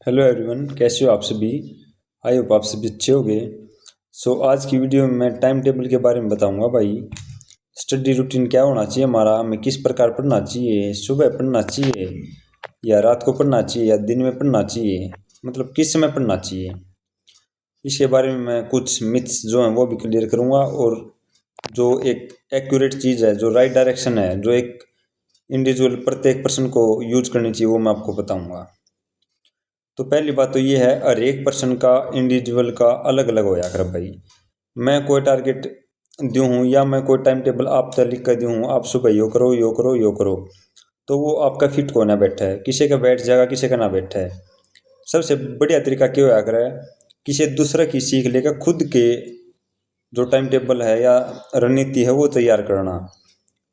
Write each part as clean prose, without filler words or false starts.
Hello everyone, कैसे हो आप सभी। आई होप आप सभी अच्छे होंगे। आज की वीडियो में मैं टाइम टेबल के बारे में बताऊंगा भाई। स्टडी रूटीन क्या होना चाहिए हमारा, हमें किस प्रकार पढ़ना चाहिए, सुबह पढ़ना चाहिए या रात को पढ़ना चाहिए या दिन में पढ़ना चाहिए, मतलब किस समय पढ़ना चाहिए। इसके बारे में मैं कुछ मिथ्स जो हैं वो भी क्लियर करूँगा, और जो एक एक्यूरेट चीज़ है, जो राइट डायरेक्शन है, जो एक इंडिविजुअल प्रत्येक पर्सन को यूज करनी चाहिए, वो मैं आपको बताऊँगा। तो पहली बात तो ये है, हर एक पर्सन का इंडिविजुअल का अलग अलग होया कर भाई। मैं कोई टारगेट दूँ हूँ या मैं कोई टाइम टेबल आप तक लिख कर दूँ हूँ, आप सुबह यो करो यो करो यो करो, तो वो आपका फिट को ना बैठा है, किसी का बैठ जाएगा किसी का ना बैठा है। सबसे बढ़िया तरीका क्या होया कर है, किसी दूसरे की सीख लेकर खुद के जो टाइम टेबल है या रणनीति है वो तैयार करना।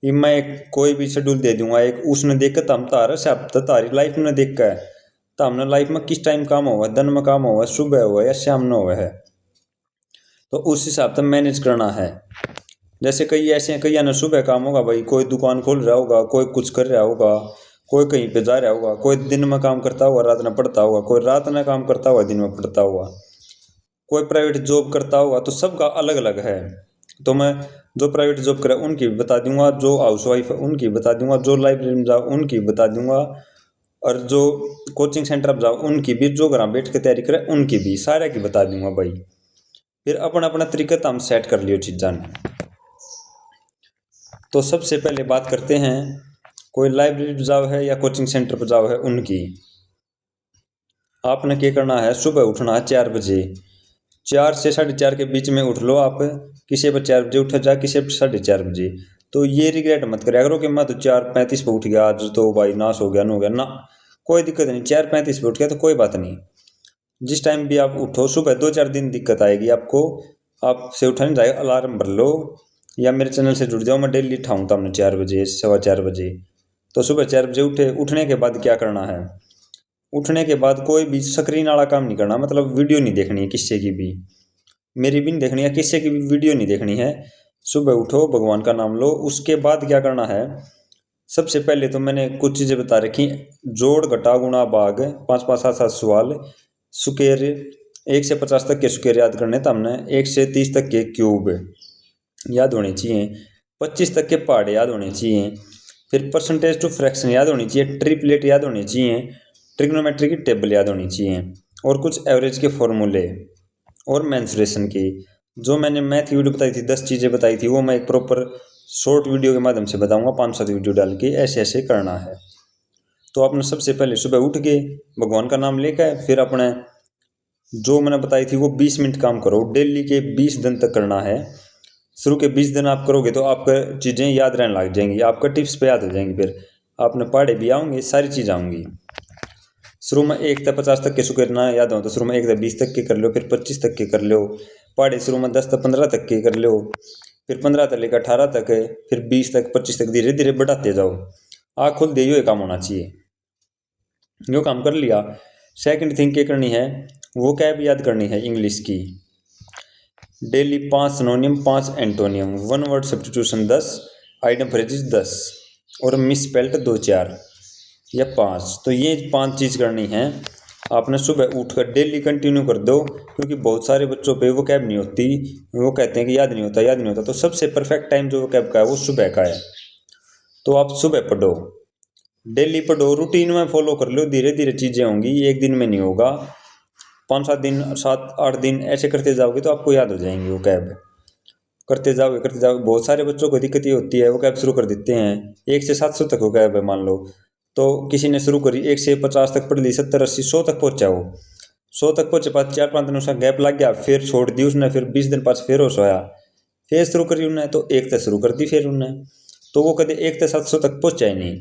ये मैं एक कोई भी शेड्यूल दे दूंगा, एक उसने देख कर तम तार से अब तक तारी लाइफ में देख कर तो हमने लाइफ में किस टाइम काम हुआ, दिन में काम हुआ, सुबह हुआ या शाम में हुआ है, तो उस हिसाब से मैनेज करना है। जैसे कई ऐसे हैं, कई आने सुबह काम होगा भाई, कोई दुकान खोल रहा होगा, कोई कुछ कर रहा होगा, कोई कहीं पे जा रहा होगा, कोई दिन में काम करता होगा रात में पढ़ता होगा, कोई रात में काम करता होगा दिन में पढ़ता होगा, कोई प्राइवेट जॉब करता होगा, तो सबका अलग अलग है। तो मैं जो प्राइवेट जॉब करे उनकी भी बता दूंगा, जो हाउस वाइफ है उनकी बता दूंगा, जो लाइब्रेरी में जाओ उनकी बता दूंगा, और जो कोचिंग सेंटर पर जाओ उनकी भी, जो घर बैठ के तैयारी करे उनकी भी, सारे की बता दूंगा भाई। फिर अपना अपना तरीका तो हम सेट कर लियो चीज़ां ने। तो सबसे पहले बात करते हैं, कोई लाइब्रेरी पर जाओ है या कोचिंग सेंटर पर जाओ है उनकी। आपने क्या करना है, सुबह उठना है 4 बजे, 4 से 4:30 के बीच में उठ लो आप। किसी पर 4 बजे उठा जा, किसी पर 4:30 बजे। तो ये रिग्रेट मत करा करो कि मैं तो 4:35 पे उठ गया, आज तो भाई नाश हो गया न हो गया ना। कोई दिक्कत नहीं, 4:35 पे उठ गया तो कोई बात नहीं। जिस टाइम भी आप उठो, सुबह 2-4 दिन दिक्कत आएगी आपको, आपसे उठा नहीं जाएगा, अलार्म भर लो या मेरे चैनल से जुड़ जाओ, मैं डेली उठाऊंगा हमने 4 बजे 4:15 बजे। तो सुबह 4 बजे उठे, उठने के बाद क्या करना है, उठने के बाद कोई भी स्क्रीन वाला काम नहीं करना, मतलब वीडियो नहीं देखनी है किसी की भी, मेरी भी नहीं देखनी है, किसी की भी वीडियो नहीं देखनी है। सुबह उठो, भगवान का नाम लो, उसके बाद क्या करना है, सबसे पहले तो मैंने कुछ चीज़ें बता रखी, जोड़ घटा गुणा भाग, 5 5 7 7 सवाल, सुकेर 1 से 50 तक के सुकेर याद करने, तो हमने 1 से 30 तक के क्यूब याद होने चाहिए, 25 तक के पहाड़े याद होने चाहिए, फिर परसेंटेज टू फ्रैक्शन याद होनी चाहिए, ट्रिपलेट याद होनी चाहिए, ट्रिग्नोमेट्री की टेबल याद होनी चाहिए, और कुछ एवरेज के फॉर्मूले और मेंसुरेशन की। जो मैंने मैथ की वीडियो बताई थी, 10 चीज़ें बताई थी, वो मैं एक प्रॉपर शॉर्ट वीडियो के माध्यम से बताऊंगा, 5-7 वीडियो डाल के ऐसे ऐसे करना है। तो आपने सबसे पहले सुबह उठ के भगवान का नाम लेकर, फिर अपने जो मैंने बताई थी वो 20 मिनट काम करो, डेली के 20 दिन तक करना है। शुरू के 20 दिन आप करोगे तो आपका चीज़ें याद रहने लग जाएंगी, आपका टिप्स पे याद हो जाएंगी, फिर आपने पढ़े भी आऊँगी, सारी चीज़ आऊँगी। शुरू में 1 से 50 तक के शुक्र ना याद हो तो शुरू में 1 से 20 तक के कर लो, फिर 25 तक के कर लो। पहाड़े शुरू में 10 से 15 तक के कर लो, फिर 15 तक लेकर 18 तक है, फिर 20 तक 25 तक, धीरे धीरे बढ़ाते जाओ। आँख खुल दे, ये काम होना चाहिए। जो काम कर लिया, सेकंड थिंग क्या करनी है, वो क्या भी याद करनी है इंग्लिश की। Daily 5 सिनोनियम, 5 antonym, 1 word substitution 10, item phrases 10, और मिस स्पेल्ट 2-4 या 5। तो ये 5 चीज़ करनी है आपने, सुबह उठकर डेली कंटिन्यू कर दो, क्योंकि बहुत सारे बच्चों पे वो कैब नहीं होती, वो कहते हैं कि याद नहीं होता याद नहीं होता। तो सबसे परफेक्ट टाइम जो वो कैब का है वो सुबह का है। तो आप सुबह पढ़ो, डेली पढ़ो, रूटीन में फॉलो कर लो, धीरे धीरे चीज़ें होंगी, एक दिन में नहीं होगा। 5-7 दिन 7-8 दिन ऐसे करते जाओगे तो आपको याद हो जाएंगे। वो कैब करते जाओगे करते जाओगे। बहुत सारे बच्चों को दिक्कत ये होती है, वो कैब शुरू कर देते हैं, 1 से 700 तक वो कैब है मान लो, तो किसी ने शुरू करी 1 से 50 तक पढ़ ली, 70 80 100 तक पहुंचा, वो 100 तक पहुंचे, पाँच 4-5 दिन उसका गैप लग गया, फिर छोड़ दी उसने, फिर 20 दिन पास फिर होश आया, फिर शुरू करी उन्हें, तो 1 तक शुरू कर दी फिर उन्हें, तो वो कभी 1 से 700 तक पहुंचा ही नहीं।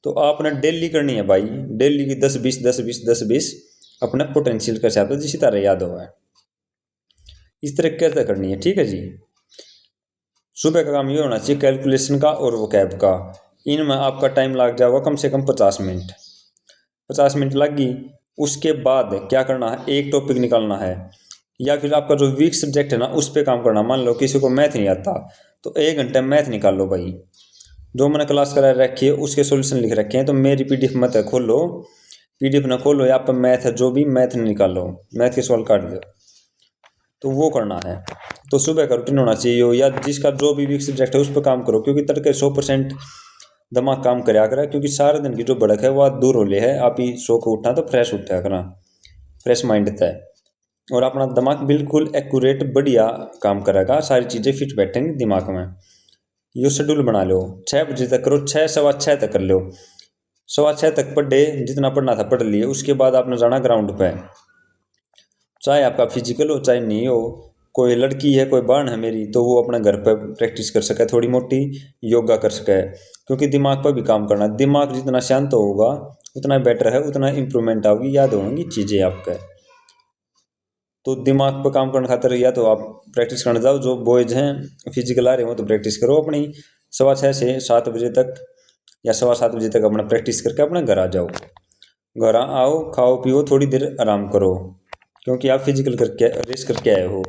तो आपने डेली करनी है भाई, डेली की 10-20 10-20 10-20 अपने पोटेंशियल के हिसाब से जिस तरह याद हुआ है, इस तरह कैसे करनी है, ठीक है जी। सुबह का काम ये होना चाहिए, कैलकुलेशन का और वो कैब का, इनमें आपका टाइम लग जाएगा कम से कम 50 मिनट। 50 मिनट लग गई, उसके बाद क्या करना है, एक टॉपिक निकालना है, या फिर आपका जो वीक सब्जेक्ट है ना उस पर काम करना। मान लो किसी को मैथ नहीं आता, तो 1 घंटे मैथ निकाल लो भाई। जो मैंने क्लास करा रखी है उसके सॉल्यूशन लिख रखे हैं, तो मेरी पीडीएफ मत खोलो, PDF ना खोलो या आप मैथ है जो भी मैथ निकालो, मैथ के सवाल काट दो, तो वो करना है। तो सुबह का रूटीन होना चाहिए हो, या जिसका जो भी वीक सब्जेक्ट है उस पर काम करो, क्योंकि तड़के 100% दिमाग काम कराया करा, क्योंकि सारे दिन की जो भड़क है वह दूर हो ले है। आप ही सो को उठना तो फ्रेश उठा करा, फ्रेश माइंड था, और अपना दिमाग बिल्कुल एक्यूरेट बढ़िया काम करेगा, सारी चीज़ें फिट बैठेंगी दिमाग में। यो शेड्यूल बना लो, 6 बजे तक करो, 6 सवा 6 तक कर लो, सवा 6 तक पढ़े, जितना पढ़ना था पढ़ लिए। उसके बाद आपने जाना ग्राउंड पे, चाहे आपका फिजिकल हो चाहे नहीं हो। कोई लड़की है, कोई बहन है मेरी, तो वो अपने घर पर प्रैक्टिस कर सके, थोड़ी मोटी योगा कर सके, क्योंकि दिमाग पर भी काम करना। दिमाग जितना शांत होगा उतना बेटर है, उतना इम्प्रूवमेंट आओगी, याद होंगी चीज़ें आपके। तो दिमाग पर काम करने खातिर या तो आप प्रैक्टिस करने जाओ, जो बॉयज़ हैं फिजिकल आ रहे हो तो प्रैक्टिस करो अपनी, सवा 6 से 7 बजे तक या सवा 7 बजे तक अपना प्रैक्टिस करके अपने घर आ जाओ। घर आओ, खाओ पियो, थोड़ी देर आराम करो, क्योंकि आप फिजिकल करके रेस करके आए हो।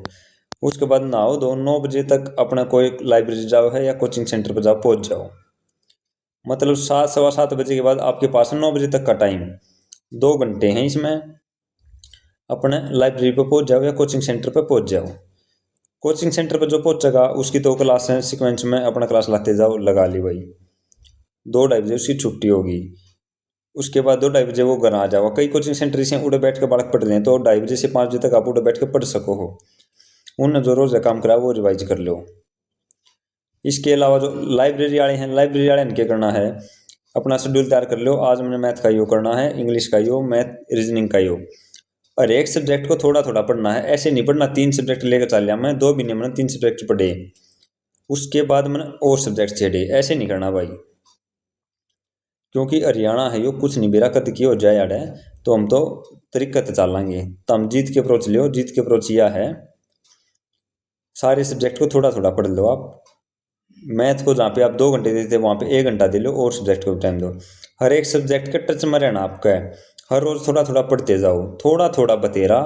उसके बाद नहाओ दो, 9 बजे तक अपना कोई लाइब्रेरी जाओ है या कोचिंग सेंटर पर जाओ, पहुँच जाओ। मतलब 7 सवा 7 बजे के बाद आपके पास 9 बजे तक का टाइम, 2 घंटे हैं इसमें, अपने लाइब्रेरी पर पहुँच जाओ या कोचिंग सेंटर पर पहुँच जाओ। कोचिंग सेंटर पर जो पहुँचेगा उसकी 2 क्लास हैं, सीक्वेंस में अपना क्लास लाते जाओ, लगा ली भाई। 2-2:30 बजे उसकी छुट्टी होगी। उसके बाद 2-2:30 बजे वो घर आ जाओ। कई कोचिंग सेंटर से उड़े बैठ के बालक पढ़ रहे हैं, तो 2:30 बजे से 5 बजे तक आप उड़े बैठ के पढ़ सको हो। उनने जो रोज़ काम करा वो रिवाइज कर लो। इसके अलावा जो लाइब्रेरी वाले हैं, लाइब्रेरी वाले ने क्या करना है, अपना शेड्यूल तैयार कर लो। आज मैंने मैथ का यो करना है, इंग्लिश का यो, मैथ रीजनिंग का यो, और एक सब्जेक्ट को थोड़ा थोड़ा पढ़ना है। ऐसे नहीं पढ़ना 3 सब्जेक्ट लेकर चल लिया मैं, 2 भी नहीं, मैंने 3 सब्जेक्ट पढ़े, उसके बाद मैंने और सब्जेक्ट छेड़े। ऐसे नहीं करना भाई, क्योंकि हरियाणा है यो कुछ नहीं बेरा कद की हो जाए यार है, तो हम तो तरीका से चलेंगे। तो हम जीत के अप्रोच लियो, जीत के अप्रोच यह है, सारे सब्जेक्ट को थोड़ा थोड़ा पढ़ लो आप। मैथ को जहाँ पे आप 2 घंटे देते वहाँ पे 1 घंटा दे लो, और सब्जेक्ट को टाइम दो। हर एक सब्जेक्ट के टच में रहना आपका है, हर रोज थोड़ा थोड़ा पढ़ते जाओ, थोड़ा थोड़ा बतेरा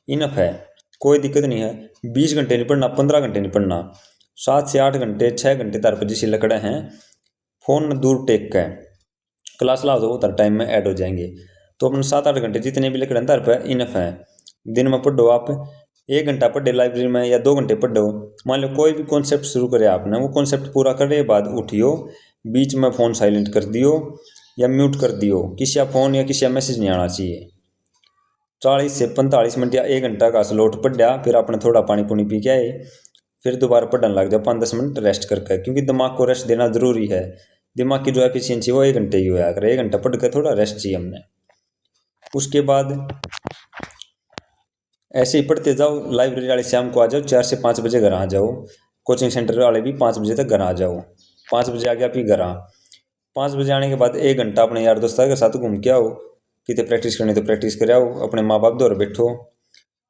इनफ है, कोई दिक्कत नहीं है। 20 घंटे नहीं पढ़ना, 15 घंटे नहीं पढ़ना, 7 से 8 घंटे 6 घंटे तार पर जिसे लकड़े हैं, फोन दूर टेक के क्लास लाओ तो उतर टाइम में ऐड हो जाएंगे। तो अपने 7-8 घंटे जितने भी लकड़े तार पर इनफ है। दिन में पढ़ो आप, 1 घंटा पढ़े लाइब्रेरी में या 2 घंटे पढ़ो। मान लो कोई भी कॉन्सेप्ट शुरू करे आपने, वो कॉन्सेप्ट पूरा करने के बाद उठियो, बीच में फ़ोन साइलेंट कर दियो या म्यूट कर दियो, किसी का फ़ोन या किसी का मैसेज नहीं आना चाहिए। 40 से 45 मिनट या 1 घंटा का स्लॉट पढ़ा, फिर आपने थोड़ा पानी पुनी पी के आए, फिर दोबारा पढ़ने लग जाओ 5-10 मिनट रेस्ट करके, क्योंकि दिमाग को रेस्ट देना ज़रूरी है। दिमाग की जो एफिशिएंसी वो 1 घंटे ही होया करे, 1 घंटा पढ़ के थोड़ा रेस्ट चाहिए हमने। उसके बाद ऐसे ही पढ़ते जाओ। लाइब्रेरी वाले शाम को आ जाओ, 4 से 5 बजे घर आ जाओ। कोचिंग सेंटर वाले भी 5 बजे तक घर आ जाओ। 5 बजे आ गया फिर घर आ, 5 बजे आने के बाद 1 घंटा अपने यार दोस्तों के साथ घूम के आओ, कितने प्रैक्टिस करनी तो प्रैक्टिस कर आओ, अपने माँ बाप दौर बैठो।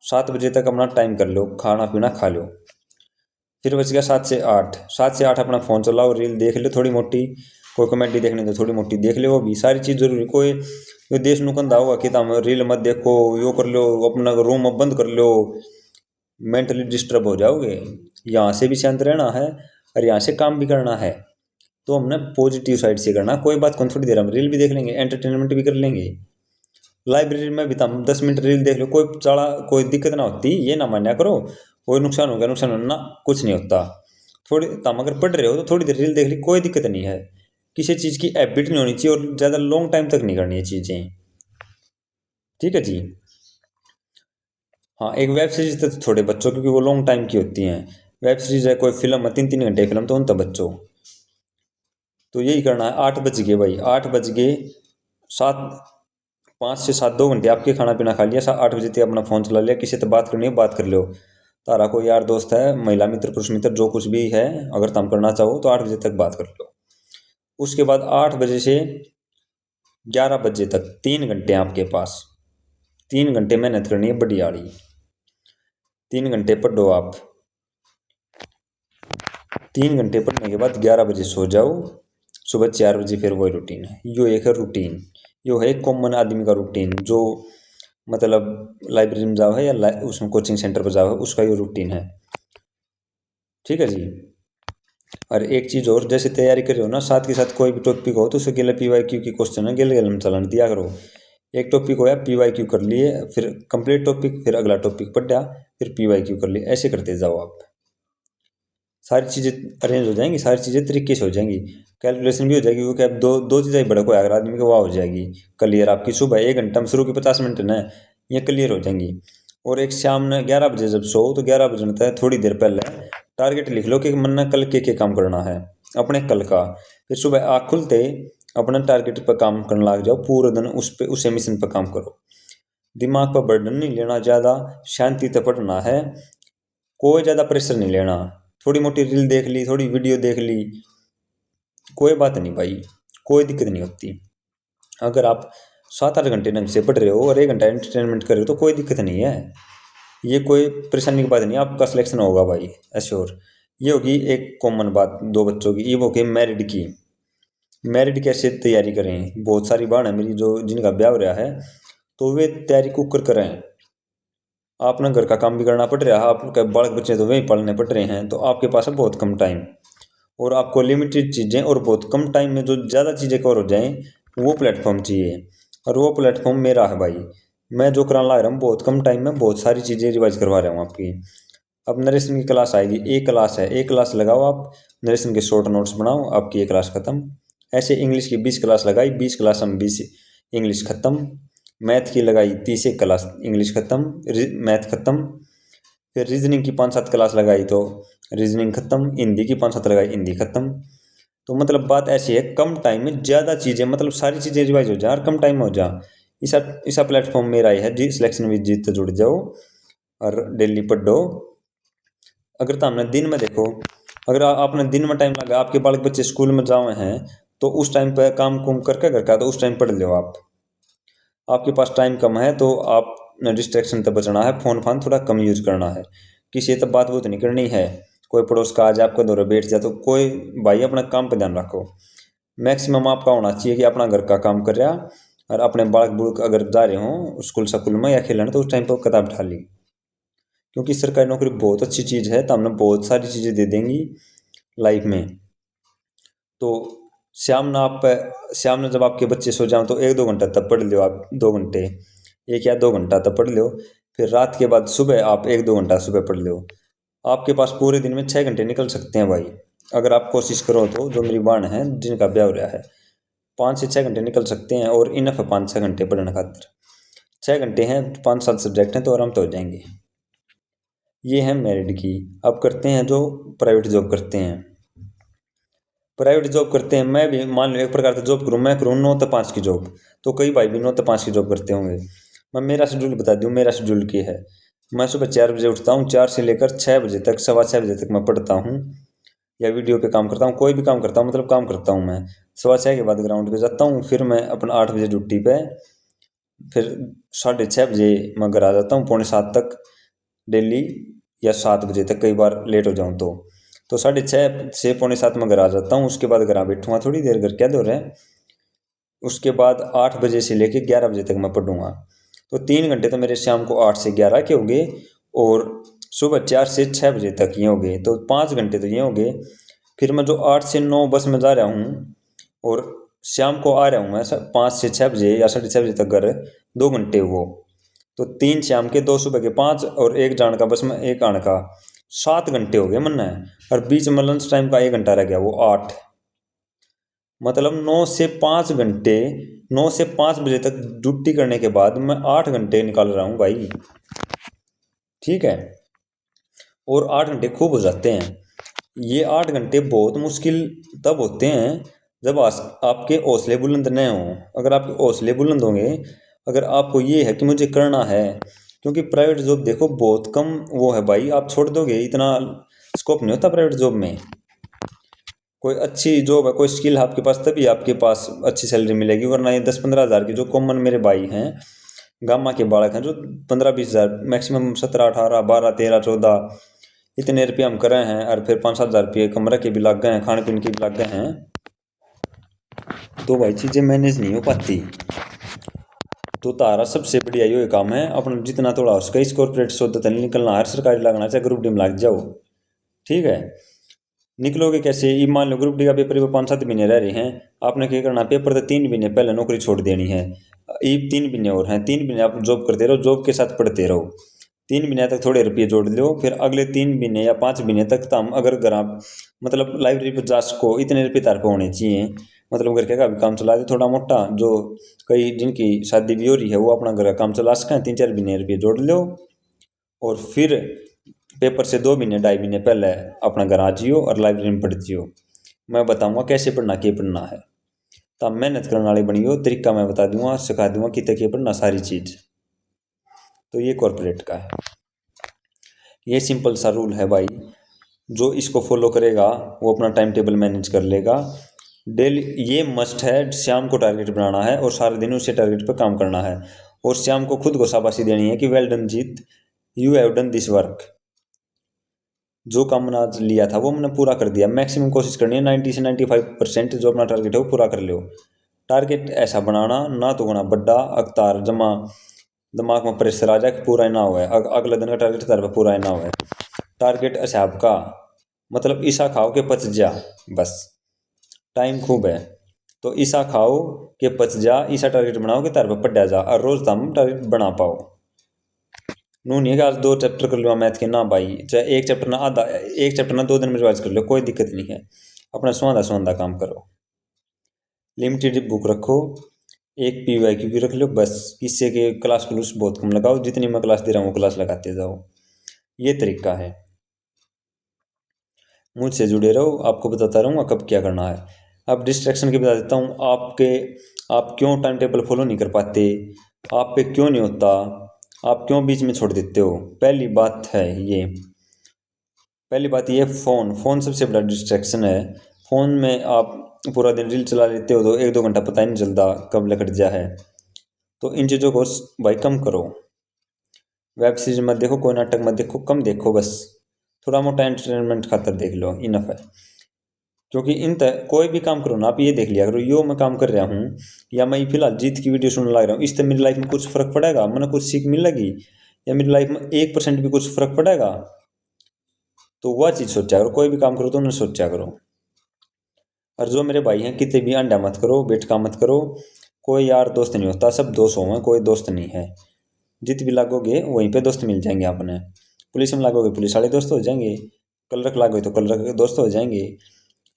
7 बजे तक अपना टाइम कर लो, खाना पीना खा लो। फिर बच गया 7 से 8, 7 से 8 अपना फ़ोन चलाओ, रील देख लो थोड़ी मोटी, कोई कॉमेडी देखनी तो थोड़ी मोटी देख लो। वो भी सारी चीज़ जरूरी, कोई यो देश नुकंदा होगा कि तुम रील मत देखो, यो कर लो, अपना रूम अब बंद कर लो, मेंटली डिस्टर्ब हो जाओगे। यहाँ से भी शांत रहना है और यहाँ से काम भी करना है, तो हमने पॉजिटिव साइड से करना। कोई बात कौन, थोड़ी देर हम रील भी देख लेंगे, एंटरटेनमेंट भी कर लेंगे। लाइब्रेरी में भी तुम 10 मिनट रील देख लो, कोई चला, कोई दिक्कत ना होती, ये ना मान्या करो कोई नुकसान हो गया, नुकसान होना कुछ नहीं होता। थोड़ी तुम अगर पढ़ रहे हो तो थोड़ी देर रील देख ली, कोई दिक्कत नहीं है। किसी चीज़ की हैबिट नहीं होनी चाहिए और ज़्यादा लॉन्ग टाइम तक नहीं करनी है चीज़ें, ठीक है जी। हाँ, एक वेब सीरीज तो थोड़े बच्चों, क्योंकि वो लॉन्ग टाइम की होती हैं। वेब सीरीज है, कोई फिल्म है 3-3 घंटे फिल्म, तो उन तक बच्चों तो यही करना है। 8 बज गए भाई, 8 बज गए, 5 से 7 2 घंटे आपके खाना पीना खा लिया, 8 बजे तक अपना फ़ोन चला लिया। किसी से बात करनी है बात कर लो, तारा कोई यार दोस्त है, महिला मित्र पुरुष मित्र जो कुछ भी है, अगर तुम करना चाहो तो 8 बजे तक बात कर लो। उसके बाद 8 बजे से 11 बजे तक 3 घंटे आपके पास, 3 घंटे मेहनत करनी है बढ़िया वाली। 3 घंटे पढ़ो आप, 3 घंटे पढ़ने के बाद 11 बजे सो जाओ, सुबह 4 बजे फिर वही रूटीन है। यो एक है रूटीन, यो है कॉमन आदमी का रूटीन, जो मतलब लाइब्रेरी में जाओ है या उसमें कोचिंग सेंटर पर जाओ है, उसका ये रूटीन है, ठीक है जी। और एक चीज़ और, जैसे तैयारी कर रहे हो ना, साथ के साथ कोई भी टॉपिक हो तो उसके गेले PYQ की क्वेश्चन है, गेले गेले में चलान दिया करो। एक टॉपिक होया PYQ कर लिए, फिर कंप्लीट टॉपिक, फिर अगला टॉपिक पढ़ा, फिर PYQ कर लिए, ऐसे करते जाओ आप। सारी चीज़ें अरेंज हो जाएंगी, सारी चीज़ें तरीके से हो जाएंगी, कैलकुलेशन भी हो जाएगी, क्योंकि अब दो चीज़ें बड़ा को अगर आदमी को वाह हो जाएगी क्लियर। आपकी सुबह 1 घंटा में शुरू की 50 मिनट ना ये क्लियर हो जाएंगी। और एक शाम ने 11 बजे जब सो तो 11 बजे तक है थोड़ी देर पहले टारगेट लिख लो कि मन ने कल के काम करना है अपने कल का। फिर सुबह आँख खुलते अपना टारगेट पर काम करने लग जाओ, पूरे दिन उस पे उस मिशन पर काम करो। दिमाग पर बर्डन नहीं लेना ज़्यादा, शांति से पढ़ना है, कोई ज़्यादा प्रेशर नहीं लेना। थोड़ी मोटी रील देख ली, थोड़ी वीडियो देख ली, कोई बात नहीं भाई, कोई दिक्कत नहीं होती। अगर आप 7-8 घंटे ढंग से पढ़ रहे हो और 1 घंटा एंटरटेनमेंट कर रहे हो तो कोई दिक्कत नहीं है, ये कोई परेशानी की बात नहीं, आपका सिलेक्शन होगा भाई एश्योर। ये होगी एक कॉमन बात दो बच्चों की। ये होगी मैरिड की। मैरिड कैसे तैयारी करें, बहुत सारी बहन है मेरी जो जिनका ब्याह हो रहा है, तो वे तैयारी कुकर करें। आपने घर का काम भी करना पड़ रहा है, आपके बालक बच्चे तो वही पालने पड़ रहे हैं, तो आपके पास है बहुत कम टाइम और आपको लिमिटेड चीज़ें और बहुत कम टाइम में जो ज़्यादा चीज़ें कवर हो जाएं वो प्लेटफॉर्म चाहिए। और वो प्लेटफॉर्म मेरा है भाई, मैं जो कराने लग रहा हूँ बहुत कम टाइम में बहुत सारी चीज़ें रिवाइज करवा रहा हूँ आपकी। अब नरेशन की क्लास आएगी, एक क्लास है, एक क्लास लगाओ आप, नरेशन के शॉर्ट नोट्स बनाओ, आपकी एक क्लास खत्म। ऐसे इंग्लिश की 20 क्लास लगाई, 20 क्लास में 20 इंग्लिश खत्म। मैथ की लगाई 30 एक क्लास, इंग्लिश खत्म, मैथ खत्म। फिर रीजनिंग की 5-7 क्लास लगाई तो रीजनिंग खत्म, हिंदी की 5-7 लगाई, हिंदी खत्म। तो मतलब बात ऐसी है, कम टाइम में ज़्यादा चीज़ें, मतलब सारी चीज़ें रिवाइज हो जाए और कम टाइम में हो जाए। ऐसा प्लेटफॉर्म मेरा ही है जी, सिलेक्शन विद जीत तो जुड़ जाओ और डेली पढ़ो। अगर तो हमने दिन में देखो, अगर आपने दिन में टाइम लगा, आपके बालक बच्चे स्कूल में जाए हैं तो उस टाइम पर काम कुम करके घर का तो उस टाइम पढ़ लो आप। आपके पास टाइम कम है तो आप डिस्ट्रैक्शन तक बचना है, फ़ोन फान थोड़ा कम यूज करना है, किसी तब बात नहीं करनी है। कोई पड़ोस का आज आपका दौरा बैठ जाए तो कोई भाई अपना काम पर ध्यान रखो। मैक्सिमम आपका होना चाहिए कि अपना घर का काम कर रहा और अपने बालक बुड़क अगर जा रहे हों स्कूल स्कूल में या खेलने तो उस टाइम पर किताब उठा ली। क्योंकि सरकारी नौकरी बहुत अच्छी चीज़ है, तो हमने बहुत सारी चीज़ें दे देंगी लाइफ में। तो शाम में जब आपके बच्चे सो जाओ तो 1-2 घंटा तब पढ़ लो आप, 2 घंटे, 1 या 2 घंटा तब पढ़ लो। फिर रात के बाद सुबह आप 1-2 घंटा सुबह पढ़ लो। आपके पास पूरे दिन में 6 घंटे निकल सकते हैं भाई, अगर आप कोशिश करो तो। जो मेरी बहन है जिनका ब्याह हो रहा है, 5 से 6 घंटे निकल सकते हैं और इनफ है 5-6 घंटे पढ़ने खातिर। 6 घंटे हैं, 5-7 सब्जेक्ट हैं तो आराम तो हो जाएंगे। ये है मेरिट की। अब करते हैं जो प्राइवेट जॉब करते हैं। प्राइवेट जॉब करते हैं, मैं भी मान लो एक प्रकार से जॉब करूँ, मैं करूँ 9 से 5 की जॉब, तो कई भाई भी 9 से 5 की जॉब करते होंगे। मैं मेरा शेड्यूल बता दूँ, मेरा शेड्यूल क्या है। मैं सुबह 4 बजे उठता हूँ, 4 से लेकर 6 बजे तक, 6:15 बजे तक मैं पढ़ता हूँ या वीडियो पे काम करता हूँ, कोई भी काम करता हूँ, मतलब काम करता हूँ मैं। 6:15 के बाद ग्राउंड पे जाता हूँ, फिर मैं अपना 8 बजे ड्यूटी पे, फिर 6:30 बजे मैं घर आ जाता हूँ, 6:45 तक डेली, या 7 बजे तक कई बार लेट हो जाऊँ तो 6:30 से 6:45 में घर आ जाता हूँ। उसके बाद घर आ बैठूँगा थोड़ी देर, घर क्या दो रहे। उसके बाद 8 बजे से लेकर 11 बजे तक मैं पढ़ूँगा, तो 3 घंटे तो मेरे शाम को 8 से 11 के हो गए, और सुबह 4 से 6 बजे तक ये हो गए, तो 5 घंटे तो ये हो गए। फिर मैं जो 8 से 9 बस में जा रहा हूँ और शाम को आ रहा हूँ मैं 5 से 6 बजे या 6:30 बजे तक घर, 2 घंटे वो, तो 3 शाम के, 2 सुबह के, 5 और 1 जान का बस में, 1 आने का, 7 घंटे हो गए मन है। और बीच में लंच टाइम का 1 घंटा रह गया, वो 8, मतलब 9 से 5 घंटे, 9 से 5 बजे तक ड्यूटी करने के बाद मैं 8 घंटे निकाल रहा हूँ भाई, ठीक है। और 8 घंटे खूब हो जाते हैं। ये 8 घंटे बहुत मुश्किल तब होते हैं जब आपके हौसले बुलंद न हों। अगर आपके हौसले बुलंद होंगे, अगर आपको ये है कि मुझे करना है, क्योंकि प्राइवेट जॉब देखो बहुत कम वो है भाई, आप छोड़ दोगे, इतना स्कोप नहीं होता प्राइवेट जॉब में। कोई अच्छी जॉब है, कोई स्किल है आपके पास, तभी आपके पास अच्छी सैलरी मिलेगी, वरना ये 10-15 हज़ार की जो कॉमन मेरे भाई हैं, गामा के बालक हैं, जो 15-20 हज़ार, मैक्सिमम 17-18, 12-13-14 इतने रुपये हम कर रहे हैं, और फिर 5-7 हज़ार रुपये कमरे के भी लग गए हैं, खाने पीने के भी लग गए हैं, तो भाई चीज़ें मैनेज नहीं हो पाती। तो तारा सबसे बढ़िया ये काम है, अपना जितना थोड़ा हो सके इस कॉर्पोरेट सौदा नहीं निकलना, हर सरकारी लगना चाहे ग्रुप डी में लग जाओ, ठीक है। निकलोगे कैसे, ये मान लो ग्रुप डी का पेपर 5-7 महीने रह रहे हैं, आपने क्या करना, पेपर तो 3 महीने पहले नौकरी छोड़ देनी है। ये 3 महीने और हैं, 3 महीने आप जॉब करते रहो, जॉब के साथ पढ़ते रहो, 3 महीने तक थोड़े रुपये जोड़ लो, फिर अगले 3 महीने या 5 महीने तक तो हम अगर घर आप मतलब लाइब्रेरी पर जा सको, इतने रुपये तार पे होने चाहिए, मतलब घर का भी काम चला दे थोड़ा मोटा, जो कई जिनकी शादी भी हो रही है वो अपना घर का काम चला सकें, 3-4 महीने रुपये जोड़ लो, और फिर पेपर से 2 महीने 2.5 महीने पहले अपना घर आ जियो और लाइब्रेरी में पढ़ जियो। मैं बताऊंगा कैसे पढ़ना, क्या पढ़ना है, तब मेहनत करने वाले बनियो, तरीका मैं बता दूंगा, सिखा दूंगा कि तक पढ़ना सारी चीज़। तो ये कॉर्पोरेट का है, ये सिंपल सा रूल है भाई, जो इसको फॉलो करेगा वो अपना टाइम टेबल मैनेज कर लेगा। डेली ये मस्ट है, शाम को टारगेट बनाना है और सारे दिन उसी टारगेट पर काम करना है, और शाम को खुद को शाबाशी देनी है कि well done Jeet, you have done this work, जो काम मैंने आज लिया था वो मैंने पूरा कर दिया। मैक्सिमम कोशिश करनी है 90 से 95% जो अपना टारगेट है वो पूरा कर लो। टारगेट ऐसा बनाना ना तो होना बड्डा अवतार जमा दिमाग में प्रेशर आ जाए कि पूरा ही ना हुआ है, अगले दिन का टारगेट तार पर पूरा ही ना हुआ है। टारगेट ऐसा आपका मतलब ईसा खाओ के पच जा, बस टाइम खूब है तो ईसा खाओ के पच जा, ईसा टारगेट बनाओ कि तार पर पढ़ा जा, और रोज तुम टारगेट बना पाओ। नू नहीं है कि आज 2 चैप्टर कर लो मैथ के, ना भाई, चाहे एक चैप्टर ना 2 दिन में रिवाइज कर लो, कोई दिक्कत नहीं है, अपना सुहांदा काम करो। लिमिटेड बुक रखो, एक PYQ की रख लो बस, इससे के क्लास बहुत कम लगाओ, जितनी मैं क्लास दे रहा हूँ वो क्लास लगाते जाओ, ये तरीका है। मुझसे जुड़े रहो, आपको बताता रहूँगा कब क्या करना है। अब डिस्ट्रैक्शन की बता देता हूँ, आप क्यों टाइम टेबल फॉलो नहीं कर पाते, आप पे क्यों नहीं होता, आप क्यों बीच में छोड़ देते हो। पहली बात ये फ़ोन सबसे बड़ा डिस्ट्रैक्शन है। फ़ोन में आप पूरा दिन रील चला लेते हो तो 1-2 घंटा पता ही नहीं चलता कब लकट जा है। तो इन चीज़ों को भाई कम करो, वेब सीरीज मत देखो, कोई नाटक मत देखो, कम देखो, बस थोड़ा मोटा एंटरटेनमेंट खातर देख लो, इनफ है। क्योंकि कोई भी काम करो ना, आप ये देख लिया करो, यो मैं काम कर रहा हूँ या मैं फिलहाल जीत की वीडियो सुनने लग रहा हूँ, इससे मेरी लाइफ में कुछ फ़र्क पड़ेगा, मैंने कुछ सीख मिलेगी, या मेरी लाइफ में 1% भी कुछ फ़र्क पड़ेगा, तो वह चीज़ सोचा करो। कोई भी काम करो तो उन्हें सोचा करो। और जो मेरे भाई हैं, कितने भी अंडा मत करो, बेटका मत करो, कोई यार दोस्त नहीं होता, सब दोस्त हो, कोई दोस्त नहीं है। जित भी लागोगे वहीं पे दोस्त मिल जाएंगे अपने, पुलिस में लागोगे पुलिस वाले दोस्त हो जाएंगे, कलरक लागोगे तो कलरक के दोस्त हो जाएंगे।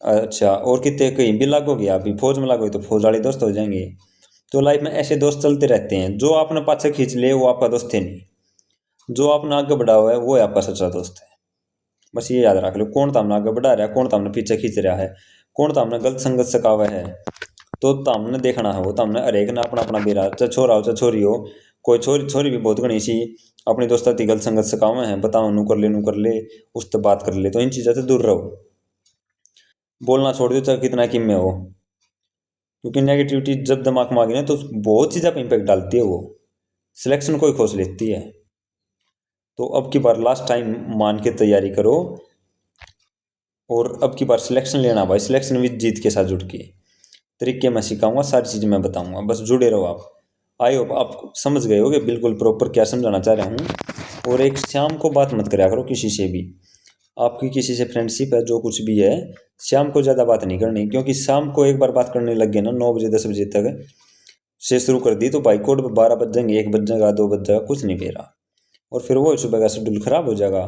अच्छा, और कितने कहीं भी लागोगे, आप भी फौज में लागोगे तो फौज वाले दोस्त हो जाएंगे। तो लाइफ में ऐसे दोस्त चलते रहते हैं, जो आपने पाछे खींच ले वो आपका दोस्त है नहीं, जो आपने आगे बढ़ा हुआ है वो है आपका सच्चा दोस्त है। बस ये याद रख लो, कौन तो हमने आगे बढ़ा रहा है, कौन तो हमने पीछे खींच रहा है, कौन तो हमने गलत संगत सकावा है, तो हमने देखना है वो, तो हमने हरेक ने अपना अपना बेरा, चाहे छोरा हो चाहे छोरी हो, कोई छोरी भी बहुत घनी सी अपनी दोस्ता की गलत संगत सकावे हैं, बताओ नू कर ले उससे बात कर ले, तो इन चीज़ों से दूर रहो। बोलना छोड़ दो चाहे कितना किम में हो, क्योंकि नेगेटिविटी जब दिमाग में आ गई ना तो बहुत चीज़ पर इम्पैक्ट डालती है, वो सिलेक्शन कोई खोज लेती है। तो अब की बार लास्ट टाइम मान के तैयारी करो, और अब की बार सिलेक्शन लेना भाई, सिलेक्शन विद जीत के साथ जुड़ के, तरीके मैं सिखाऊंगा, सारी चीज़ें मैं बताऊंगा, बस जुड़े रहो आप। आई होप आप समझ गए होगे बिल्कुल प्रॉपर क्या समझाना चाह रहा हूँ। और एक शाम को बात मत करा करो किसी से भी, आपकी किसी से फ्रेंडशिप है जो कुछ भी है, शाम को ज़्यादा बात नहीं करनी, क्योंकि शाम को एक बार बात करने लग गए ना 9 बजे 10 बजे तक से शुरू कर दी तो भाई कोड 12 बज जाएंगे, 1 बज जाएगा, 2 बज जाएगा, कुछ नहीं दे रहा, और फिर वो सुबह का शेड्यूल ख़राब हो जाएगा।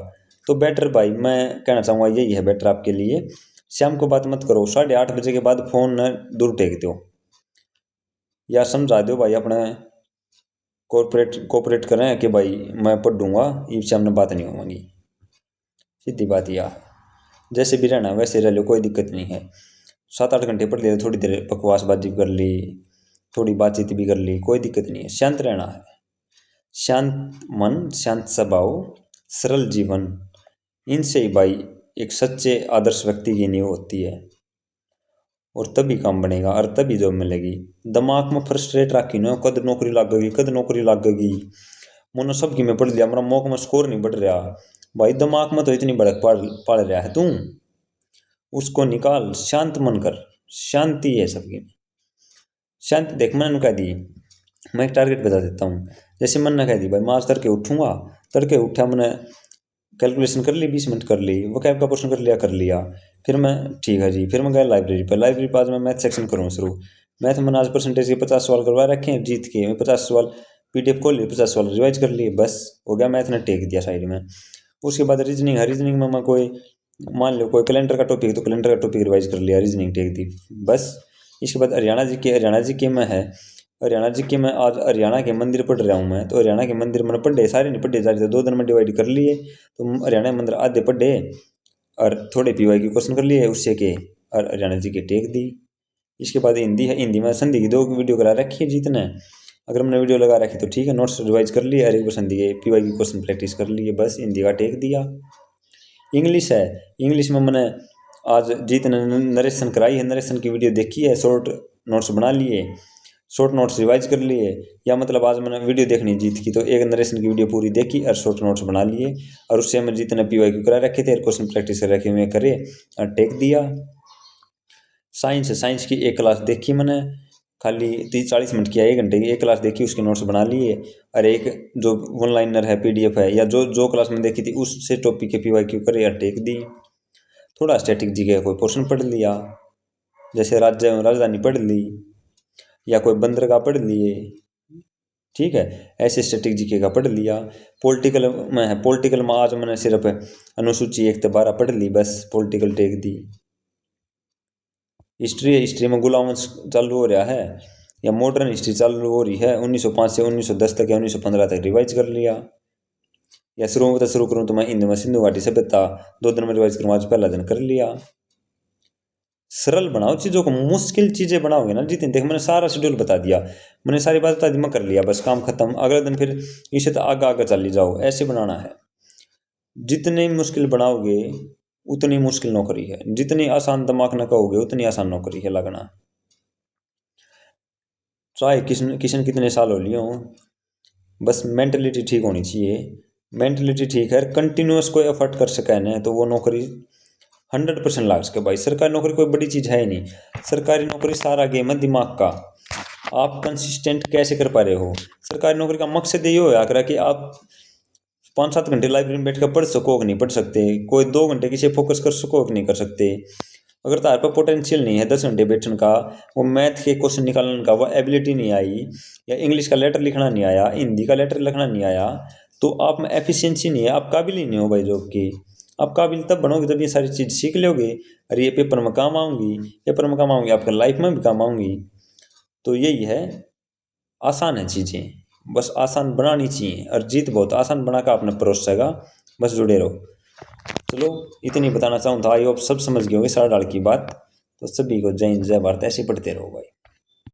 तो बेटर भाई मैं कहना चाहूँगा यही है बेटर आपके लिए, शाम को बात मत करो, 8:30 बजे के बाद फ़ोन न दूर टेक दो, या समझा दो भाई अपने कोऑपरेट करें कि भाई मैं पढ़ दूंगा, ये सामने बात नहीं होगी, सीधी बात यह है। जैसे भी रहना वैसे रह लो, कोई दिक्कत नहीं है। 7-8 घंटे पढ़ लिया, थोड़ी देर बकवासबाजी कर ली, थोड़ी बातचीत भी कर ली, कोई दिक्कत नहीं है, शांत रहना है। शांत मन, शांत स्वभाव, सरल जीवन, इनसे ही भाई एक सच्चे आदर्श व्यक्ति की नींव होती है, और तभी काम बनेगा और तभी जॉब मिलेगी। दिमाग में फ्रस्ट्रेट रखी ना, कद नौकरी लगेगी, कद नौकरी लगेगी, मैंने सबकी में पढ़ लिया, मेरा मौका में स्कोर नहीं बढ़ रहा, भाई दिमाग में तो इतनी भड़क पड़ रहा है, तू उसको निकाल, शांत मन कर, शांति है सबकी में। शांति देख, मैंने कह दी, मैं एक टारगेट बता देता हूँ। जैसे मैंने कह दी भाई मैं आज तड़के उठूँगा, तड़के उठा मैंने कैलकुलेशन कर ली, 20 मिनट कर ली, वो कैब का पोर्शन कर लिया, फिर मैं ठीक है जी, फिर मैं गया लाइब्रेरी पर आज मैं मैथ सेक्शन करूँ शुरू, मैथ में आज परसेंटेज के 50 सवाल करवा रखे हैं, जीत के 50 सवाल PDF खोल लिए, 50 सवाल रिवाइज कर लिए, बस हो गया। मैथ ने टेक दिया साइड में। उसके बाद रीजनिंग है, रीजनिंग में कोई मान लो कोई कैलेंडर का टॉपिक, तो कैलेंडर का टॉपिक रिवाइज कर लिया, रीजनिंग टेक दी, बस। इसके बाद हरियाणा जी के में है, हरियाणा जी के में आज हरियाणा के मंदिर पढ़ रहा हूँ मैं, तो हरियाणा के मंदिर मैंने पढ़े, सारे नहीं पढ़े, सारे 2 दिन में डिवाइड कर लिए, तो हरियाणा के मंदिर आधे पढ़े और थोड़े PY के क्वेश्चन कर लिए उससे के, और हरियाणा जी के टेक दी। इसके बाद हिंदी है, हिंदी में संधि की 2 वीडियो करा रखी है जीतने, अगर हमने वीडियो लगा रखी तो ठीक है, नोट्स रिवाइज कर लिए, और एक बार संधि के PY की क्वेश्चन प्रैक्टिस कर लिए, बस हिंदी का टेक दिया। इंग्लिश है, इंग्लिश में मैंने आज जीतने नरेशन कराई है, नरेशन की वीडियो देखी है, शॉर्ट नोट्स बना लिए, शॉर्ट नोट्स रिवाइज कर लिए, या मतलब आज मैंने वीडियो देखनी है जीत की, तो एक नरेशन की वीडियो पूरी देखी और शॉर्ट नोट्स बना लिए, और उससे मैं जितने PY करा रखे थे, क्वेश्चन प्रैक्टिस कर रखे हुए करे और टेक दिया। साइंस की एक क्लास देखी मैंने, खाली 30-40 मिनट की है, 1 घंटे की एक क्लास देखी, उसके नोट्स बना लिए, और एक जो वन लाइनर है PDF है, या जो क्लास में देखी थी उससे टॉपिक के PY करे या टेक दी। थोड़ा स्टैटिक जी का कोई पोर्शन पढ़ लिया, जैसे राजधानी पढ़ ली, या कोई बंदरगाह पढ़ लिए, ठीक है, ऐसे स्टैटिक जीके का पढ़ लिया। पॉलिटिकल में है, पॉलिटिकल में आज मैंने सिर्फ अनुसूची 1 से 12 पढ़ ली, बस पॉलिटिकल टेक दी। हिस्ट्री में गुलाम वंश चालू हो रहा है, या मॉडर्न हिस्ट्री चालू हो रही है, 1905 से 1910 तक या 1915 तक रिवाइज कर लिया, या शुरू करूँ तो मैं हिंद में सिंधु घाटी सभ्यता 2 दिन में रिवाइज करूँ, आज पहला दिन कर लिया। सरल बनाओ चीज़ों को, मुश्किल चीज़ें बनाओगे ना जितने, देख मैंने सारा शेड्यूल बता दिया, मैंने सारी बात बता दी, मैं कर लिया, बस काम खत्म, अगले दिन फिर इसे तो आगे चली जाओ, ऐसे बनाना है। जितनी मुश्किल बनाओगे उतनी मुश्किल नौकरी है, जितनी आसान दिमाग न कहोगे उतनी आसान नौकरी है लगना। चाहे किशन कितने साल हो लिए हों, बस मेंटलिटी ठीक होनी चाहिए। मेंटलिटी ठीक है, कंटिन्यूस कोई एफर्ट कर सके ना, तो वो नौकरी 100% लाग सके भाई। सरकारी नौकरी कोई बड़ी चीज़ है ही नहीं, सरकारी नौकरी सारा गेम है दिमाग का, आप कंसिस्टेंट कैसे कर पा रहे हो। सरकारी नौकरी का मकसद यही होया करा कि आप 5-7 घंटे लाइब्रेरी में बैठ कर पढ़ सको कि नहीं पढ़ सकते, कोई 2 घंटे किसी फोकस कर सको कि नहीं कर सकते। अगर तार पर पोटेंशियल नहीं है 10 घंटे बैठने का, वो मैथ के क्वेश्चन निकालने का वो एबिलिटी नहीं आई, या इंग्लिश का लेटर लिखना नहीं आया, हिंदी का लेटर लिखना नहीं आया, तो आप में एफिशिएंसी नहीं है, आप काबिल ही नहीं हो भाई जॉब की। आप काबिल तब बनोगे जब ये सारी चीज़ सीख लोगे, और ये पेपर में काम आऊँगी, आपके लाइफ में भी काम आऊँगी। तो यही है, आसान है चीज़ें, बस आसान बनानी चाहिए, और जीत बहुत आसान बना कर आपने परोसेगा, बस जुड़े रहो। चलो इतनी बताना चाहूँ था, आई होप सब समझ गए होंगे सारा डाल की बात। तो सभी को जय हिंद जय भारत, ऐसे पढ़ते रहो भाई।